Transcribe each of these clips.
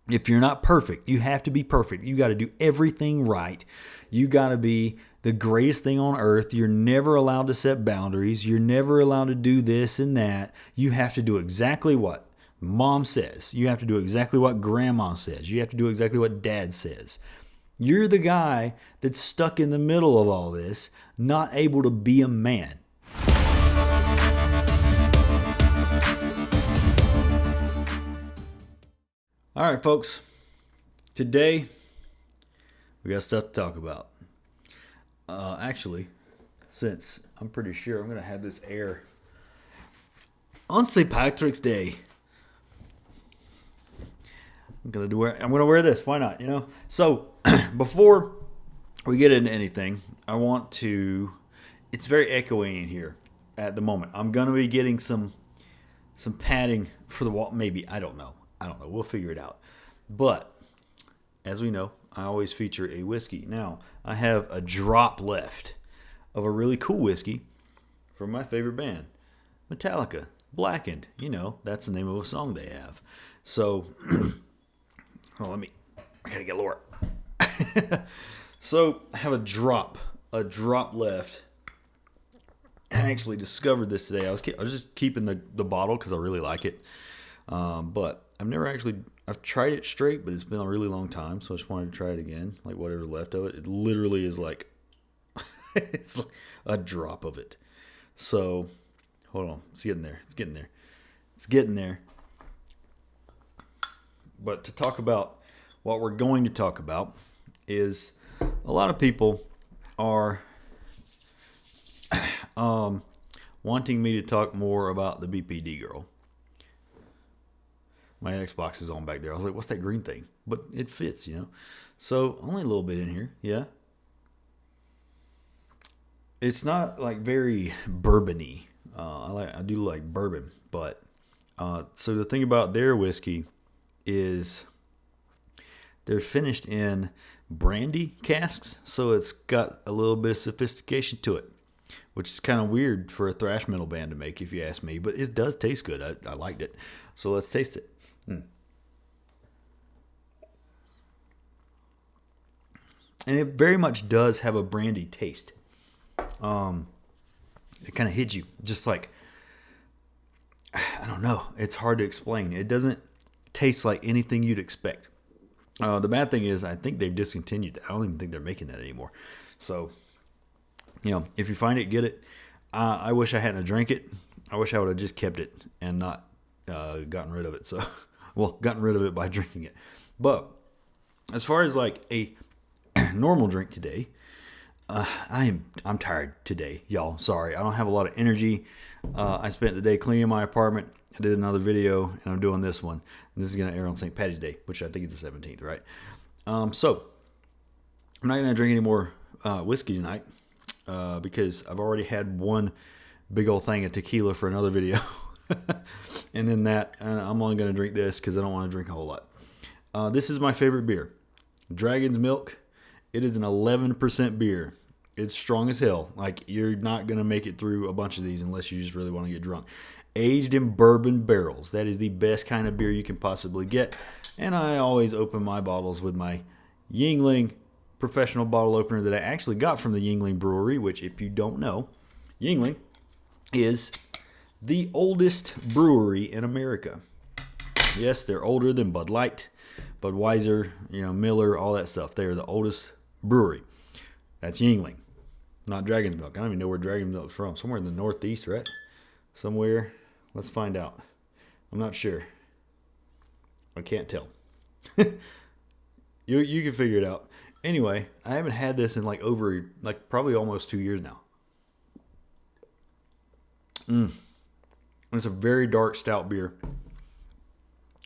If you're not perfect, you have to be perfect. You got to do everything right. You got to be the greatest thing on earth. You're never allowed to set boundaries. You're never allowed to do this and that. You have to do exactly what mom says. You have to do exactly what grandma says. You have to do exactly what dad says. You're the guy that's stuck in the middle of all this, not able to be a man. All right, folks. Today, we got stuff to talk about. Actually, since I'm pretty sure I'm going to have this air on St. Patrick's Day, I'm going to wear this. Why not? So before we get into anything, I want to. It's very echoing in here at the moment. I'm going to be getting some padding for the wall. Maybe, I don't know. We'll figure it out. But as we know, I always feature a whiskey. Now, I have a drop left of a really cool whiskey from my favorite band, Metallica, Blackened. That's the name of a song they have. So, I gotta get lower. So, I have a drop left. I actually discovered this today. I was just keeping the bottle because I really like it. But I've tried it straight, but it's been a really long time, so I just wanted to try it again, like whatever's left of it. It literally is like, it's like a drop of it. So, hold on, it's getting there. But to talk about what we're going to talk about is a lot of people are wanting me to talk more about the BPD girl. My Xbox is on back there. I was like, what's that green thing? But it fits, So, only a little bit in here, yeah. It's not like very bourbon-y. I do like bourbon, but so the thing about their whiskey is they're finished in brandy casks, so it's got a little bit of sophistication to it, which is kind of weird for a thrash metal band to make, if you ask me, but it does taste good. I liked it. So let's taste it. And it very much does have a brandy taste. It kind of hits you, just like, I don't know. It's hard to explain. It doesn't taste like anything you'd expect. The bad thing is, I think they've discontinued that. I don't even think they're making that anymore. So, if you find it, get it. I wish I hadn't drank it. I wish I would have just kept it and not gotten rid of it. So, gotten rid of it by drinking it. But as far as like a normal drink today, I'm tired today, y'all. Sorry, I don't have a lot of energy. I spent the day cleaning my apartment. I did another video, and I'm doing this one. And this is going to air on St. Patty's Day, which I think is the 17th, right? So I'm not going to drink any more whiskey tonight because I've already had one big old thing of tequila for another video. And then I'm only going to drink this because I don't want to drink a whole lot. This is my favorite beer, Dragon's Milk. It is an 11% beer. It's strong as hell. Like, you're not going to make it through a bunch of these unless you just really want to get drunk. Aged in bourbon barrels. That is the best kind of beer you can possibly get. And I always open my bottles with my Yuengling professional bottle opener that I actually got from the Yuengling Brewery, which, if you don't know, Yuengling is the oldest brewery in America. Yes, they're older than Bud Light, Budweiser, Miller, all that stuff. They are the oldest brewery. That's Yuengling, not Dragon's Milk. I don't even know where Dragon's Milk's from. Somewhere in the Northeast, right? Somewhere. Let's find out. I'm not sure. I can't tell. You can figure it out. Anyway, I haven't had this in probably almost 2 years now. It's a very dark stout beer.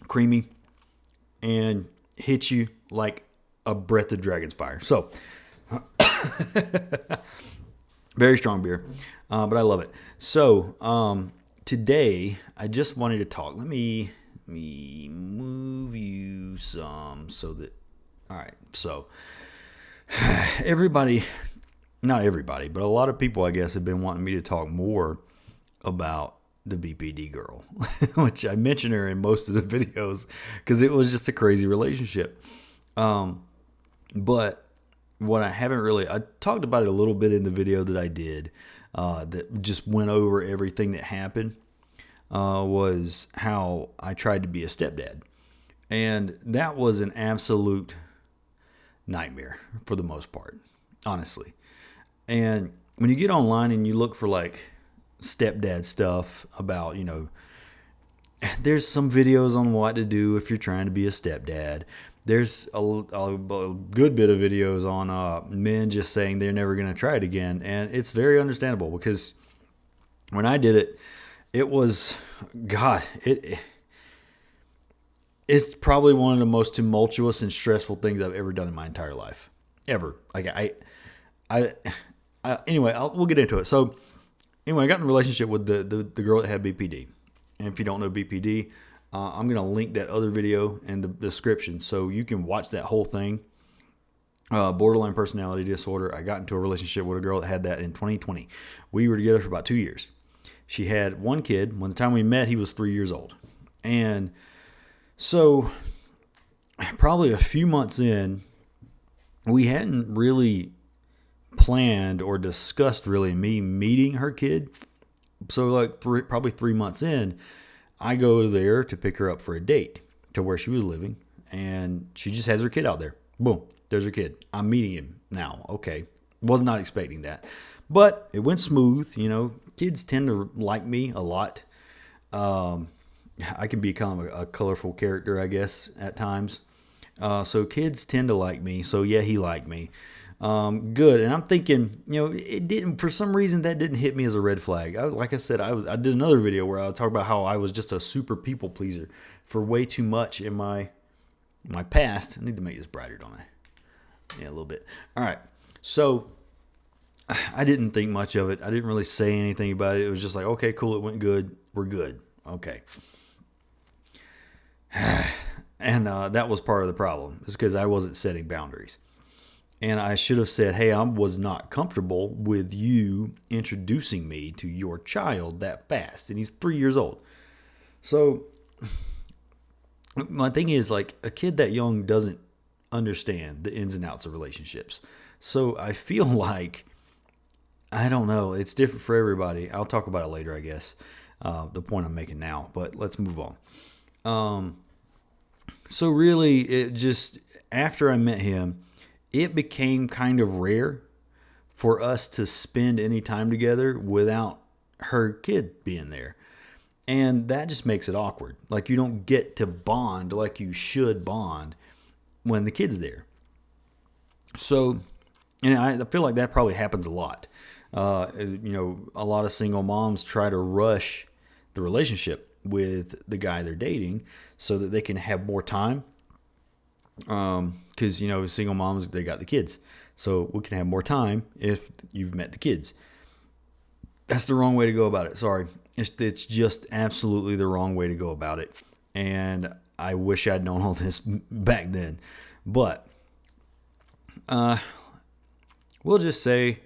Creamy. And hits you like a breath of dragon's fire. So, very strong beer, but I love it. So, today I just wanted to talk. Let me move you some so that. All right. So, not everybody, but a lot of people, I guess, have been wanting me to talk more about the BPD girl, which I mention her in most of the videos because it was just a crazy relationship. But what I talked about it a little bit in the video that I did, that just went over everything that happened, was how I tried to be a stepdad. And that was an absolute nightmare for the most part, honestly. And when you get online and you look for like stepdad stuff about, there's some videos on what to do if you're trying to be a stepdad. There's a good bit of videos on men just saying they're never going to try it again. And it's very understandable because when I did it, it was, God, it's probably one of the most tumultuous and stressful things I've ever done in my entire life. Ever. Like anyway, we'll get into it. So anyway, I got in a relationship with the girl that had BPD. And if you don't know BPD, I'm going to link that other video in the description so you can watch that whole thing. Borderline personality disorder. I got into a relationship with a girl that had that in 2020. We were together for about 2 years. She had one kid. When the time we met, he was 3 years old. And so probably a few months in, we hadn't really planned or discussed really me meeting her kid. So like probably 3 months in, I go there to pick her up for a date to where she was living, and she just has her kid out there. Boom, there's her kid. I'm meeting him now. Okay, was not expecting that, but it went smooth. Kids tend to like me a lot. I can be kind of a colorful character, I guess, at times. So kids tend to like me. So yeah, he liked me. Good. And I'm thinking, it didn't, for some reason that didn't hit me as a red flag. Like I said, I did another video where I talk about how I was just a super people pleaser for way too much in my past. I need to make this brighter, don't I? Yeah, a little bit. All right. So I didn't think much of it. I didn't really say anything about it. It was just like, okay, cool. It went good. We're good. Okay. And that was part of the problem. It's because I wasn't setting boundaries. And I should have said, hey, I was not comfortable with you introducing me to your child that fast. And he's 3 years old. So my thing is, like, a kid that young doesn't understand the ins and outs of relationships. So I feel like, I don't know, it's different for everybody. I'll talk about it later, I guess, the point I'm making now. But let's move on. So really, it just, after I met him, it became kind of rare for us to spend any time together without her kid being there. And that just makes it awkward. Like, you don't get to bond like you should bond when the kid's there. So, and I feel like that probably happens a lot. A lot of single moms try to rush the relationship with the guy they're dating so that they can have more time. Because, single moms, they got the kids. So we can have more time if you've met the kids. That's the wrong way to go about it. Sorry. It's just absolutely the wrong way to go about it. And I wish I'd known all this back then. But we'll just say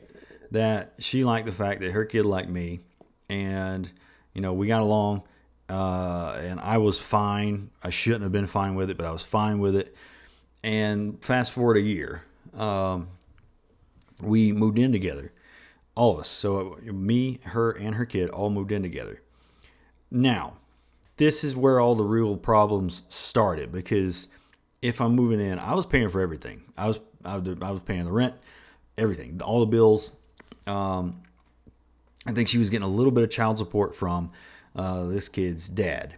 that she liked the fact that her kid liked me. And, we got along. And I was fine. I shouldn't have been fine with it, but I was fine with it. And fast forward a year, we moved in together, all of us. So me, her, and her kid all moved in together. Now, this is where all the real problems started, because if I'm moving in, I was paying for everything. I was paying the rent, everything, all the bills. I think she was getting a little bit of child support from this kid's dad.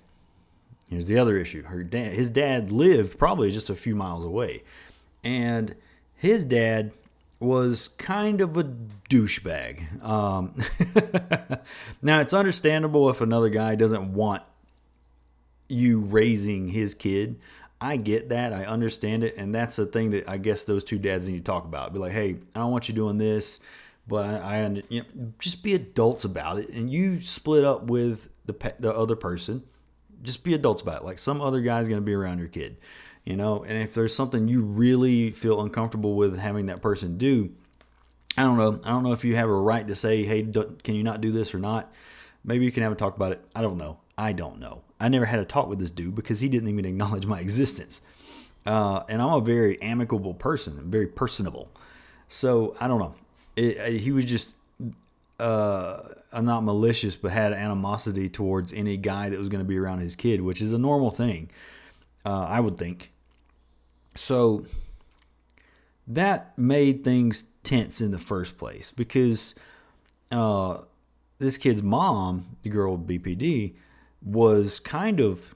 Here's the other issue. His dad lived probably just a few miles away. And his dad was kind of a douchebag. Now, it's understandable if another guy doesn't want you raising his kid. I get that. I understand it. And that's the thing that I guess those two dads need to talk about. Be like, hey, I don't want you doing this, but just be adults about it. And you split up with the other person. Just be adults about it. Like, some other guy's going to be around your kid, and if there's something you really feel uncomfortable with having that person do, I don't know if you have a right to say, hey, can you not do this or not? Maybe you can have a talk about it. I don't know. I never had a talk with this dude because he didn't even acknowledge my existence. And I'm a very amicable person, very personable. So I don't know. He was just not malicious, but had animosity towards any guy that was going to be around his kid, which is a normal thing, I would think. So that made things tense in the first place because this kid's mom, the girl with BPD, was kind of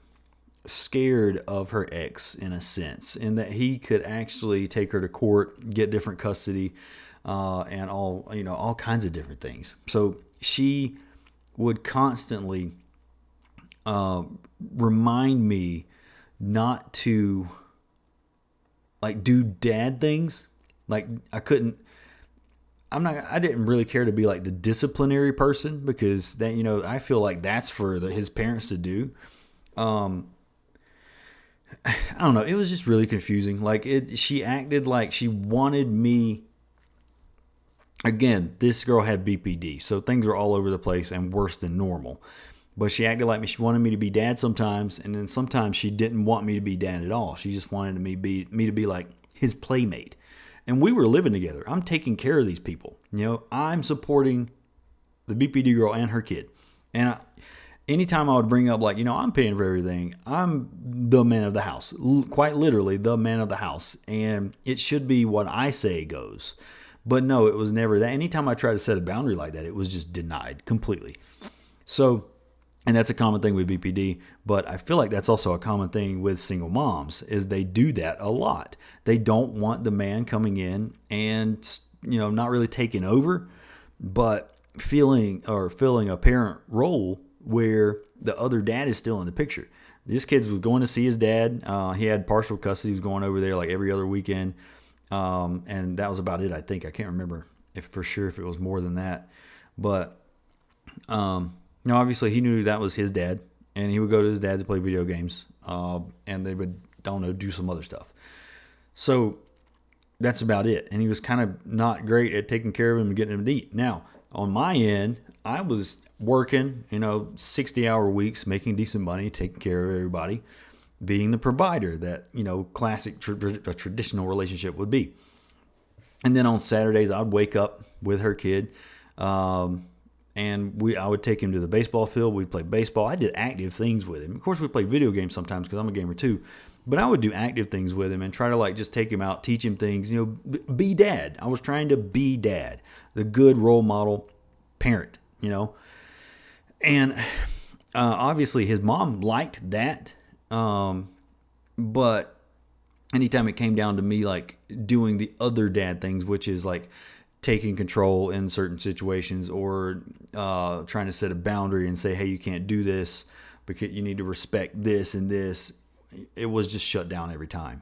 scared of her ex in a sense, in that he could actually take her to court, get different custody, and all kinds of different things. So she would constantly remind me not to do dad things. Like I didn't really care to be like the disciplinary person because that, I feel like that's for his parents to do. I don't know. It was just really confusing. She acted like she wanted me. Again, this girl had BPD, so things were all over the place and worse than normal. But she acted like she wanted me to be dad sometimes, and then sometimes she didn't want me to be dad at all. She just wanted me to be like his playmate. And we were living together. I'm taking care of these people. I'm supporting the BPD girl and her kid. And anytime I would bring up I'm paying for everything, I'm the man of the house. Quite literally the man of the house. And it should be what I say goes. But no, it was never that. Anytime I tried to set a boundary like that, it was just denied completely. So, and that's a common thing with BPD, but I feel like that's also a common thing with single moms, is they do that a lot. They don't want the man coming in and, not really taking over, but filling a parent role where the other dad is still in the picture. This kid was going to see his dad. He had partial custody. He was going over there like every other weekend. And that was about it, I think. I can't remember if it was more than that. But, obviously he knew that was his dad, and he would go to his dad to play video games, and they would, do some other stuff. So that's about it. And he was kind of not great at taking care of him and getting him to eat. Now, on my end, I was working, 60-hour weeks, making decent money, taking care of everybody, being the provider that, classic traditional relationship would be. And then on Saturdays, I'd wake up with her kid, and I would take him to the baseball field. We'd play baseball. I did active things with him. Of course, we play video games sometimes because I'm a gamer too. But I would do active things with him and try to just take him out, teach him things. Be dad. I was trying to be dad, the good role model parent. And obviously his mom liked that. But anytime it came down to me doing the other dad things, which is taking control in certain situations, or trying to set a boundary and say, hey, you can't do this because you need to respect this and this, it was just shut down every time.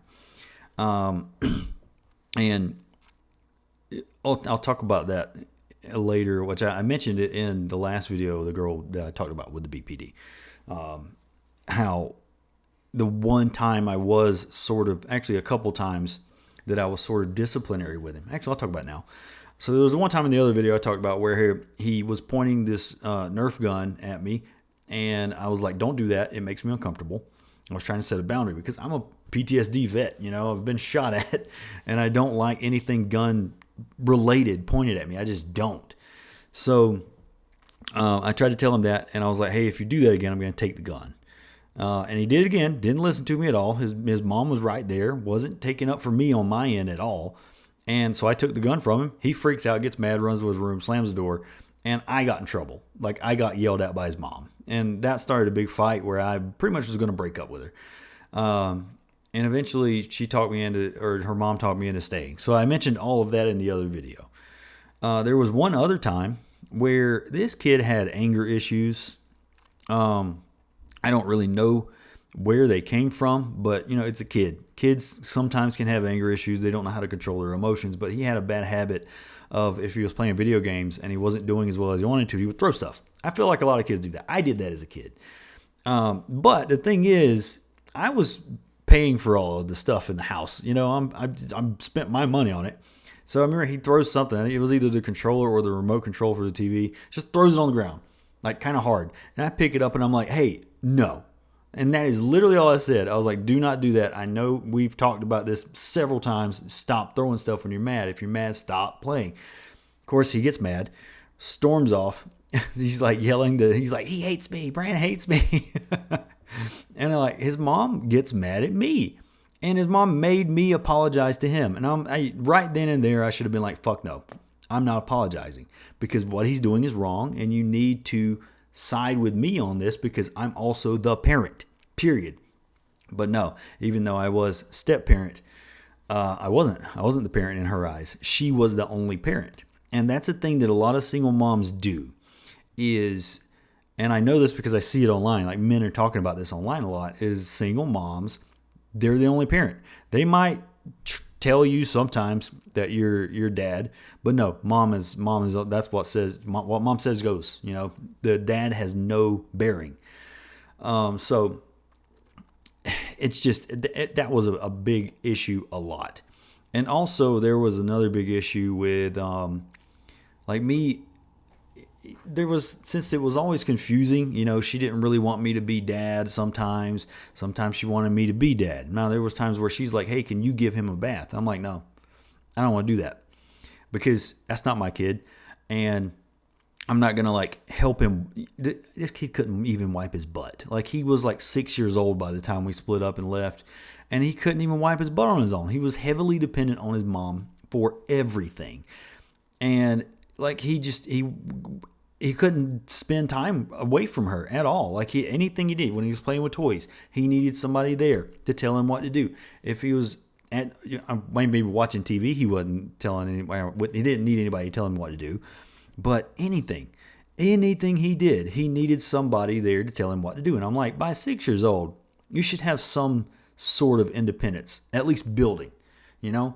And I'll talk about that later, which I mentioned it in the last video, the girl that I talked about with the BPD, how the one time I was actually a couple times that I was sort of disciplinary with him. Actually, I'll talk about it now. So there was one time in the other video I talked about where he was pointing this Nerf gun at me, and I was like, don't do that. It makes me uncomfortable. I was trying to set a boundary because I'm a PTSD vet. I've been shot at, and I don't like anything gun related pointed at me. I just don't. So I tried to tell him that, and I was like, hey, if you do that again, I'm going to take the gun. And he did it again. Didn't listen to me at all. His mom was right there. Wasn't taking up for me on my end at all. And so I took the gun from him. He freaks out, gets mad, runs to his room, slams the door, and I got in trouble. I got yelled at by his mom. And that started a big fight where I pretty much was going to break up with her. And eventually her mom talked me into staying. So I mentioned all of that in the other video. There was one other time where this kid had anger issues. I don't really know where they came from, but it's a kid. Kids sometimes can have anger issues. They don't know how to control their emotions, but he had a bad habit of, if he was playing video games and he wasn't doing as well as he wanted to, he would throw stuff. I feel like a lot of kids do that. I did that as a kid. But the thing is, I was paying for all of the stuff in the house. I spent my money on it. So I remember he throws something. I think it was either the controller or the remote control for the TV. Just throws it on the ground. like kind of hard. And I pick it up and I'm like, hey, no. And that is literally all I said. I was like, do not do that. I know we've talked about this several times. Stop throwing stuff when you're mad. If you're mad, stop playing. Of course, he gets mad, storms off. He's like yelling that he's like, he hates me. Brandon hates me. And like his mom gets mad at me. And his mom made me apologize to him. And right then and there, I should have been like, fuck no. I'm not apologizing because what he's doing is wrong. And you need to side with me on this because I'm also the parent, period. But no, even though I was step parent, I wasn't the parent in her eyes. She was the only parent. And that's a thing that a lot of single moms do is, and I know this because I see it online, like men are talking about this online a lot, is single moms, they're the only parent. They might tell you sometimes that you're dad, but no, mom is that's what mom says goes. You know, the dad has no bearing. So it's just that was a big issue a lot. And also there was another big issue with like me. Since it was always confusing, you know, she didn't really want me to be dad sometimes she wanted me to be dad. Now there was times where she's like, hey, can you give him a bath? I'm like, no, I don't want to do that because that's not my kid. And I'm not going to like help him. This kid couldn't even wipe his butt. Like he was like 6 years old by the time we split up and left, and he couldn't even wipe his butt on his own. He was heavily dependent on his mom for everything. And like he couldn't spend time away from her at all. Like anything he did when he was playing with toys, he needed somebody there to tell him what to do. If he was maybe watching TV, he wasn't telling anybody. He didn't need anybody to tell him what to do. But anything he did, he needed somebody there to tell him what to do. And I'm like, by 6 years old, you should have some sort of independence, at least building, you know?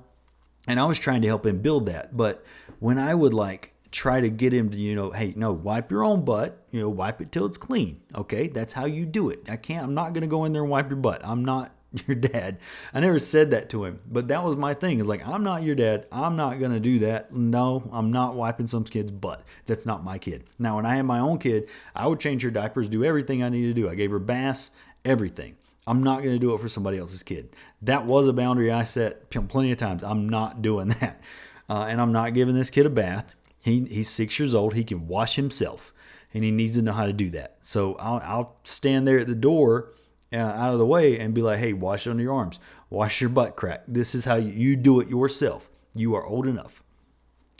And I was trying to help him build that. But when I would like try to get him to, you know, hey, no, wipe your own butt, you know, wipe it till it's clean. Okay. That's how you do it. I'm not going to go in there and wipe your butt. I'm not your dad. I never said that to him, but that was my thing. It's like, I'm not your dad. I'm not going to do that. No, I'm not wiping some kid's butt. That's not my kid. Now, when I had my own kid, I would change her diapers, do everything I needed to do. I gave her baths, everything. I'm not going to do it for somebody else's kid. That was a boundary I set plenty of times. I'm not doing that. And I'm not giving this kid a bath. He's 6 years old. He can wash himself, and he needs to know how to do that. So I'll stand there at the door out of the way and be like, hey, wash under your arms. Wash your butt crack. This is how you do it yourself. You are old enough.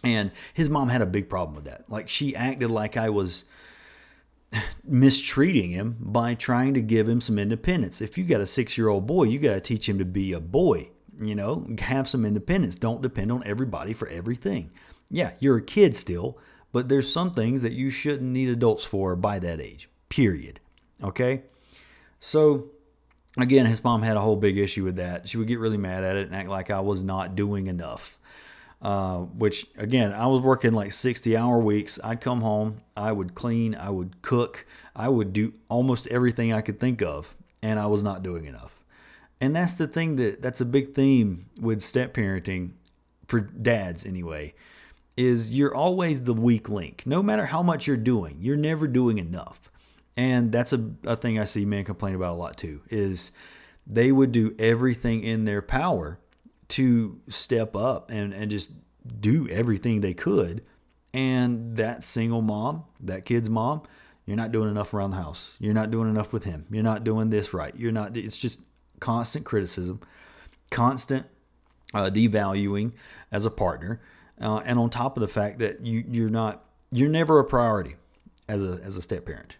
And his mom had a big problem with that. Like she acted like I was mistreating him by trying to give him some independence. If you got a 6-year-old boy, you got to teach him to be a boy, you know, have some independence. Don't depend on everybody for everything. Yeah, you're a kid still, but there's some things that you shouldn't need adults for by that age, period. Okay? So, again, his mom had a whole big issue with that. She would get really mad at it and act like I was not doing enough. Which, again, I was working like 60-hour weeks. I'd come home, I would clean, I would cook, I would do almost everything I could think of, and I was not doing enough. And that's the thing that's a big theme with step parenting, for dads anyway, is you're always the weak link. No matter how much you're doing, you're never doing enough. And that's a thing I see men complain about a lot too, is they would do everything in their power to step up and just do everything they could. And that single mom, that kid's mom, you're not doing enough around the house. You're not doing enough with him. You're not doing this right. It's just constant criticism, constant devaluing as a partner. And on top of the fact that you're never a priority as a step parent.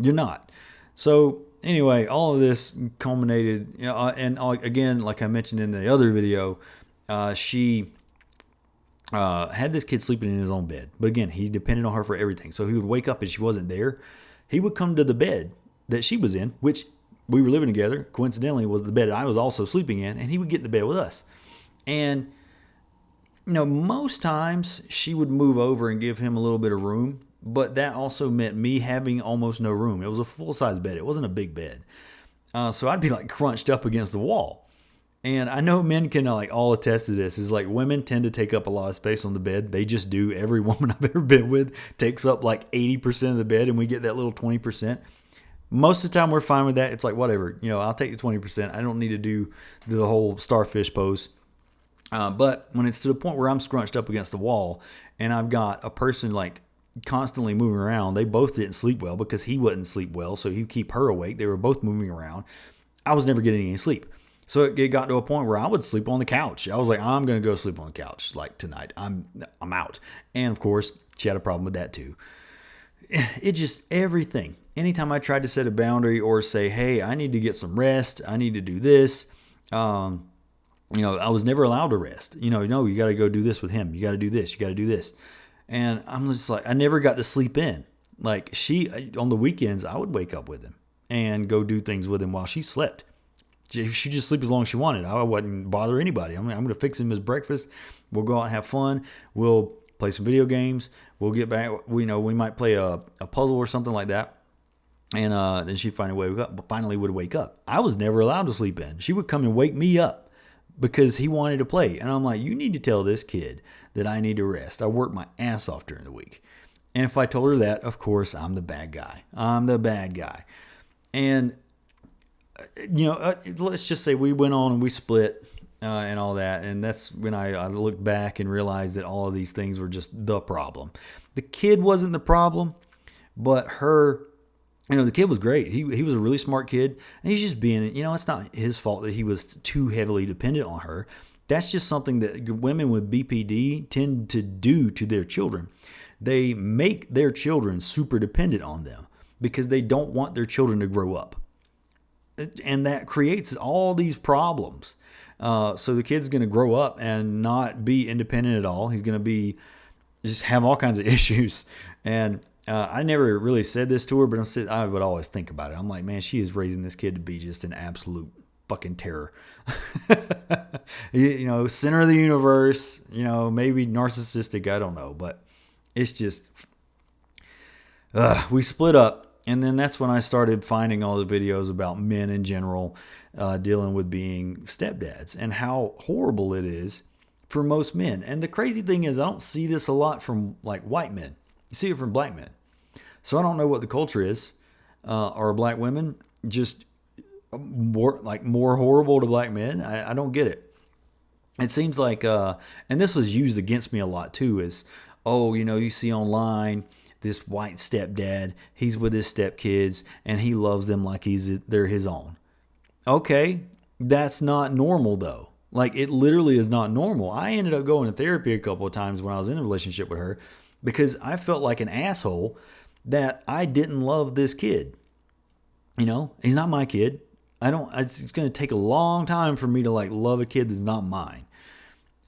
You're not. So anyway, all of this culminated, you know, and again, like I mentioned in the other video, she had this kid sleeping in his own bed. But again, he depended on her for everything. So he would wake up and she wasn't there. He would come to the bed that she was in, which we were living together, coincidentally was the bed I was also sleeping in, and he would get in the bed with us. And, you know, most times she would move over and give him a little bit of room, but that also meant me having almost no room. It was a full-size bed. It wasn't a big bed. So I'd be like crunched up against the wall. And I know men can like all attest to this. Is like women tend to take up a lot of space on the bed. They just do. Every woman I've ever been with takes up like 80% of the bed, and we get that little 20%. Most of the time we're fine with that. It's like, whatever, I'll take the 20%. I don't need to do the whole starfish pose. But when it's to the point where I'm scrunched up against the wall and I've got a person like constantly moving around, they both didn't sleep well because he wouldn't sleep well, so he'd keep her awake. They were both moving around. I was never getting any sleep. So it got to a point where I would sleep on the couch. I was like, I'm going to go sleep on the couch like tonight. I'm out. And of course, she had a problem with that too. It just everything. Anytime I tried to set a boundary or say, hey, I need to get some rest, I need to do this, I was never allowed to rest. No, you got to go do this with him. You got to do this. You got to do this. And I'm just like, I never got to sleep in. Like on the weekends, I would wake up with him and go do things with him while she slept. She just sleep as long as she wanted. I wouldn't bother anybody. I'm going to fix him his breakfast. We'll go out and have fun. We'll play some video games. We'll get back. We might play a puzzle or something like that. And then she'd finally would wake up. I was never allowed to sleep in. She would come and wake me up because he wanted to play. And I'm like, you need to tell this kid that I need to rest. I work my ass off during the week. And if I told her that, of course, I'm the bad guy. And, let's just say we went on and we split and all that. And that's when I looked back and realized that all of these things were just the problem. The kid wasn't the problem, but her... the kid was great. He was a really smart kid. And he's just being, it's not his fault that he was too heavily dependent on her. That's just something that women with BPD tend to do to their children. They make their children super dependent on them because they don't want their children to grow up. And that creates all these problems. So the kid's going to grow up and not be independent at all. He's going to just have all kinds of issues. And I never really said this to her, but I would always think about it. I'm like, man, she is raising this kid to be just an absolute fucking terror. Center of the universe, maybe narcissistic, I don't know. But it's just, we split up. And then that's when I started finding all the videos about men in general dealing with being stepdads and how horrible it is for most men. And the crazy thing is I don't see this a lot from like white men. You see it from black men. So I don't know what the culture is. Are black women just more horrible to black men? I don't get it. It seems like, and this was used against me a lot too, is, you see online this white stepdad, he's with his stepkids and he loves them like they're his own. Okay, that's not normal though. Like it literally is not normal. I ended up going to therapy a couple of times when I was in a relationship with her because I felt like an asshole that I didn't love this kid. He's not my kid. It's going to take a long time for me to like love a kid that's not mine.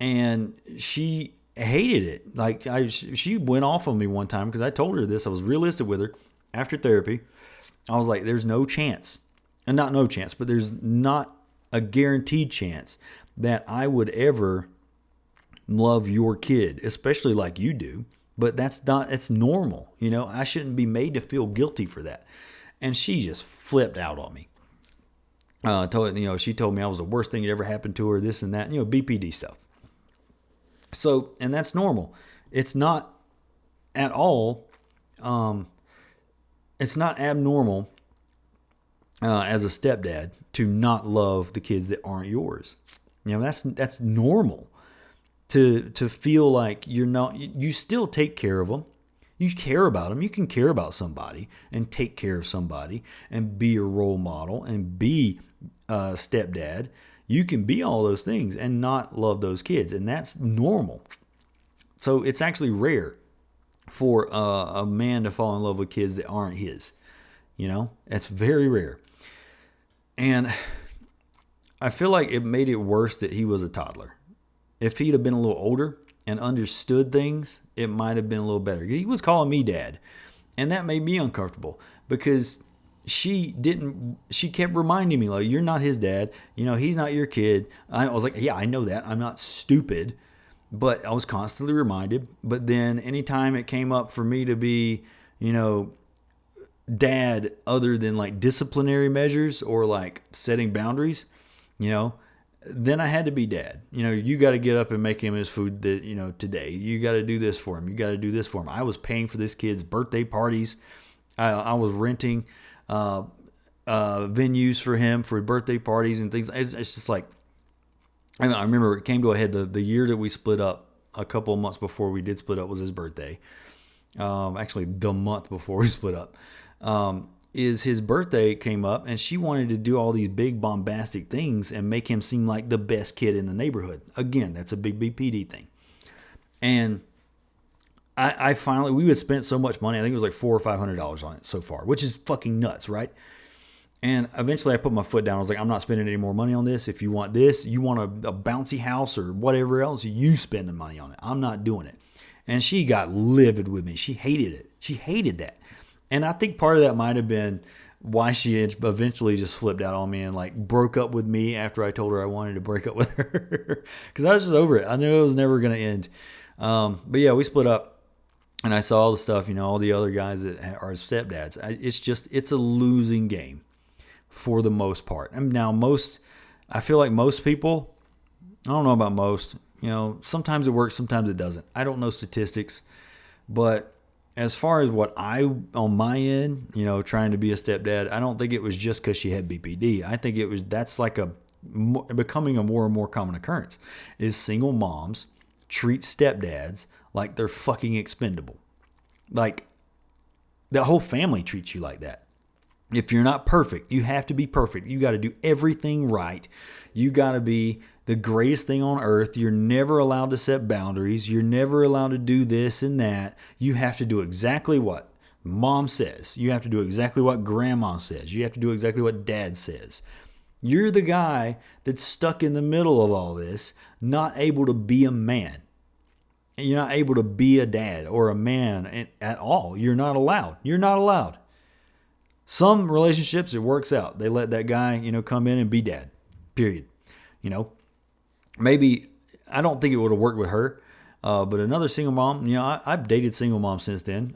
And she hated it. Like she went off on me one time because I told her this. I was realistic with her after therapy. I was like, there's no chance, and not no chance, but there's not a guaranteed chance that I would ever love your kid, especially like you do. But it's normal. I shouldn't be made to feel guilty for that. And she just flipped out on me. She told me I was the worst thing that ever happened to her, this and that, BPD stuff. So, and that's normal. It's not at all, it's not abnormal as a stepdad to not love the kids that aren't yours. That's normal. To feel like you still take care of them. You care about them. You can care about somebody and take care of somebody and be a role model and be a stepdad. You can be all those things and not love those kids. And that's normal. So it's actually rare for a man to fall in love with kids that aren't his. It's very rare. And I feel like it made it worse that he was a toddler. If he'd have been a little older and understood things, it might have been a little better. He was calling me dad, and that made me uncomfortable because she kept reminding me, like, you're not his dad. He's not your kid. I was like, yeah, I know that. I'm not stupid, but I was constantly reminded. But then anytime it came up for me to be, dad other than like disciplinary measures or like setting boundaries, then I had to be dad. You got to get up and make him his food that, today. You got to do this for him. You got to do this for him. I was paying for this kid's birthday parties. I was renting venues for him for birthday parties and things. It's just like, I remember it came to a head the year that we split up. A couple of months before we did split up was his birthday. Actually, the month before we split up. Is his birthday came up, and she wanted to do all these big bombastic things and make him seem like the best kid in the neighborhood. Again, that's a big BPD thing. And I finally, we had spent so much money. I think it was like $400 or $500 on it so far, which is fucking nuts, right? And eventually I put my foot down. I was like, I'm not spending any more money on this. If you want this, you want a bouncy house or whatever else, you spend the money on it. I'm not doing it. And she got livid with me. She hated it. She hated that. And I think part of that might have been why she eventually just flipped out on me and like broke up with me after I told her I wanted to break up with her. Because I was just over it. I knew it was never going to end. But yeah, we split up. And I saw all the stuff, all the other guys that are stepdads. It's a losing game for the most part. And now I feel like most people, I don't know about most, sometimes it works, sometimes it doesn't. I don't know statistics, but as far as what on my end, trying to be a stepdad, I don't think it was just because she had BPD. I think that's like becoming a more and more common occurrence is single moms treat stepdads like they're fucking expendable. Like the whole family treats you like that. If you're not perfect, you have to be perfect. You got to do everything right. You got to be the greatest thing on earth. You're never allowed to set boundaries. You're never allowed to do this and that. You have to do exactly what mom says. You have to do exactly what grandma says. You have to do exactly what dad says. You're the guy that's stuck in the middle of all this, not able to be a man. You're not able to be a dad or a man at all. You're not allowed. You're not allowed. Some relationships, it works out. They let that guy, come in and be dad. Period. Maybe, I don't think it would have worked with her. But another single mom, I've dated single moms since then.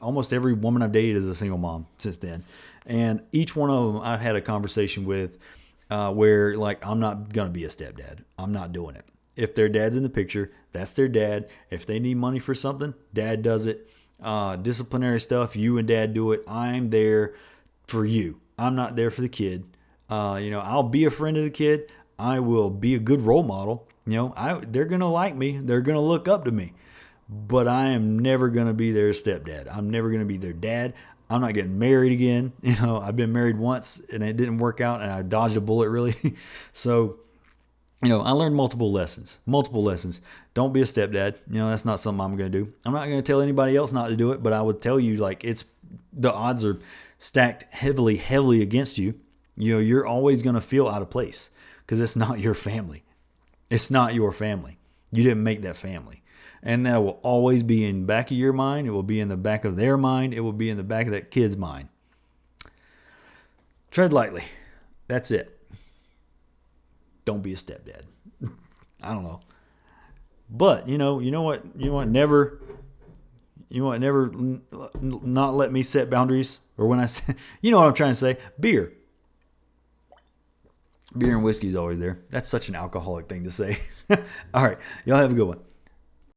Almost every woman I've dated is a single mom since then. And each one of them I've had a conversation with where, like, I'm not going to be a stepdad. I'm not doing it. If their dad's in the picture, that's their dad. If they need money for something, dad does it. Disciplinary stuff, you and dad do it. I'm there for you. I'm not there for the kid. I'll be a friend of the kid. I will be a good role model. They're going to like me. They're going to look up to me. But I am never going to be their stepdad. I'm never going to be their dad. I'm not getting married again. I've been married once and it didn't work out and I dodged a bullet really. So, I learned multiple lessons. Don't be a stepdad. That's not something I'm going to do. I'm not going to tell anybody else not to do it, but I would tell you, like, the odds are stacked heavily against you. You're always going to feel out of place because it's not your family. It's not your family. You didn't make that family. And that will always be in the back of your mind. It will be in the back of their mind. It will be in the back of that kid's mind. Tread lightly. That's it. Don't be a stepdad. I don't know. But, never not let me set boundaries. Or when I say, what I'm trying to say, beer. Beer and whiskey is always there. That's such an alcoholic thing to say. All right. Y'all have a good one.